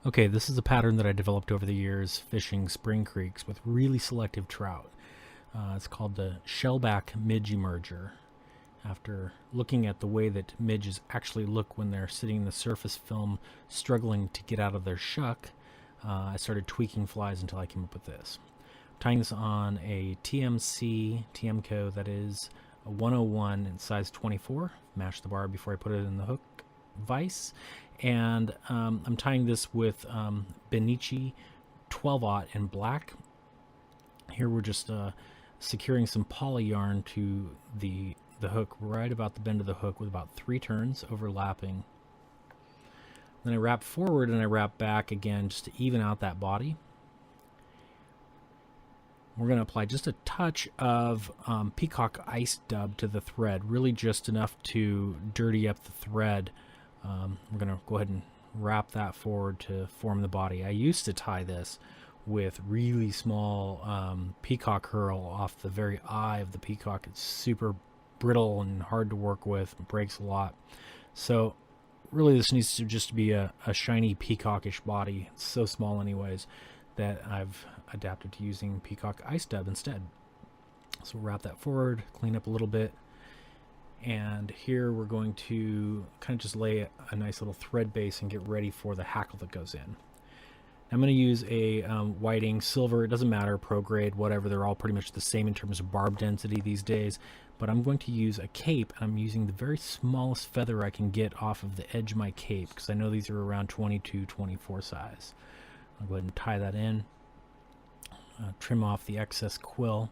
Okay, this is a pattern that I developed over the years fishing spring creeks with really selective trout. It's called the Shellback Midge Emerger. After looking at the way that midges actually look when they're sitting in the surface film struggling to get out of their shuck, I started tweaking flies until I came up with this. I'm tying this on a TMCO that is a 101 in size 24. Mash the bar before I put it in the hook vise, and I'm tying this with Benici 12-aught in black. Here we're just securing some poly yarn to the hook right about the bend of the hook with about 3 turns overlapping. Then I wrap forward and I wrap back again just to even out that body. We're going to apply just a touch of peacock ice dub to the thread, really just enough to dirty up the thread. We're going to go ahead and wrap that forward to form the body. I used to tie this with really small peacock herl off the very eye of the peacock. It's super brittle and hard to work with, and breaks a lot. So really this needs to just be a shiny peacockish body. It's so small anyways that I've adapted to using peacock ice dub instead. So we'll wrap that forward, clean up a little bit, and here we're going to kind of just lay a nice little thread base and get ready for the hackle that goes in. I'm going to use a whiting, silver, it doesn't matter, pro grade, whatever, they're all pretty much the same in terms of barb density these days, but I'm going to use a cape. I'm using the very smallest feather I can get off of the edge of my cape, because I know these are around 22, 24 size. I'll go ahead and tie that in, trim off the excess quill.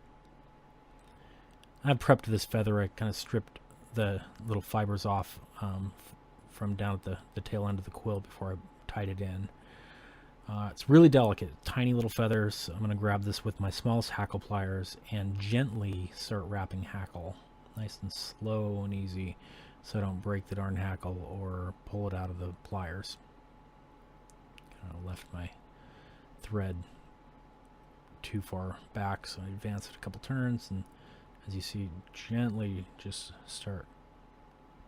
I've prepped this feather. I kind of stripped the little fibers off from down at the tail end of the quill before I tied it in. It's really delicate, tiny little feathers. I'm going to grab this with my smallest hackle pliers and gently start wrapping hackle. Nice and slow and easy so I don't break the darn hackle or pull it out of the pliers. Kind of left my thread too far back, so I advance it a couple turns, and as you see, gently just start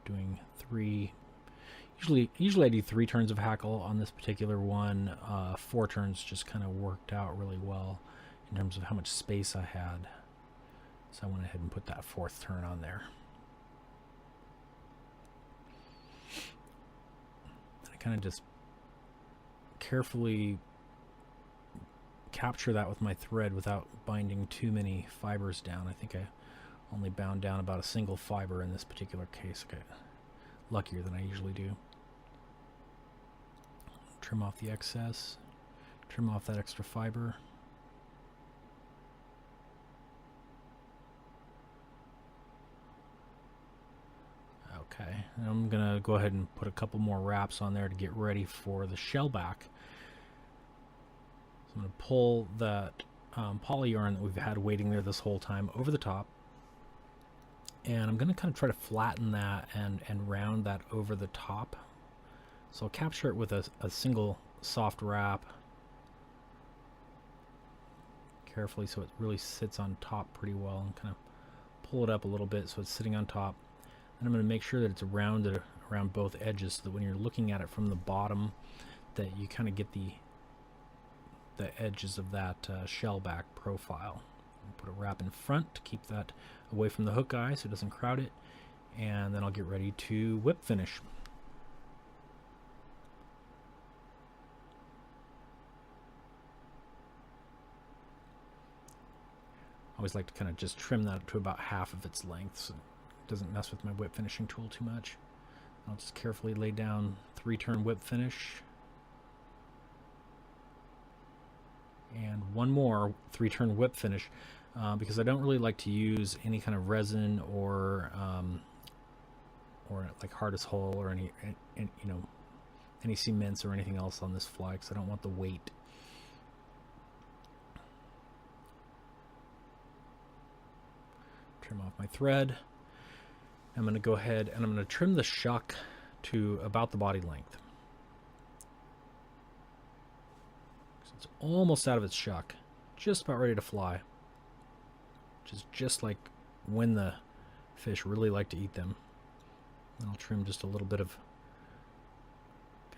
doing 3. Usually I do 3 turns of hackle on this particular one. 4 turns just kind of worked out really well in terms of how much space I had. So I went ahead and put that 4th turn on there. I kind of just carefully capture that with my thread without binding too many fibers down. I think I only bound down about a single fiber in this particular case. I got luckier than I usually do. Trim off the excess, trim off that extra fiber. Okay, and I'm going to go ahead and put a couple more wraps on there to get ready for the shellback. So I'm going to pull that poly yarn that we've had waiting there this whole time over the top, and I'm going to kind of try to flatten that and round that over the top. So I'll capture it with a single soft wrap carefully so it really sits on top pretty well, and kind of pull it up a little bit so it's sitting on top. And I'm going to make sure that it's rounded around both edges so that when you're looking at it from the bottom that you kind of get the edges of that shellback profile. I'll put a wrap in front to keep that away from the hook eye so it doesn't crowd it, and then I'll get ready to whip finish. I always like to kind of just trim that to about half of its length so it doesn't mess with my whip finishing tool too much. I'll just carefully lay down 3-turn whip finish and one more 3-turn whip finish because I don't really like to use any kind of resin or like hardest hole or any cements or anything else on this fly because I don't want the weight. Trim off my thread. I'm going to go ahead and I'm going to trim the shuck to about the body length. So it's almost out of its shuck, just about ready to fly, which is just like when the fish really like to eat them. And I'll trim just a little bit of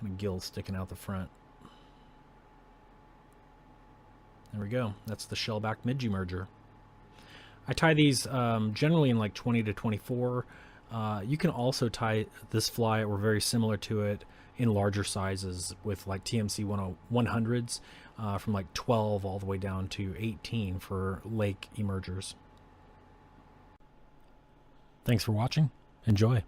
kind of gills sticking out the front. There we go. That's the Shellback Midge Emerger. I tie these generally in like 20 to 24. You can also tie this fly, or very similar to it, in larger sizes with like TMC 100s, from like 12 all the way down to 18 for lake emergers. Thanks for watching. Enjoy.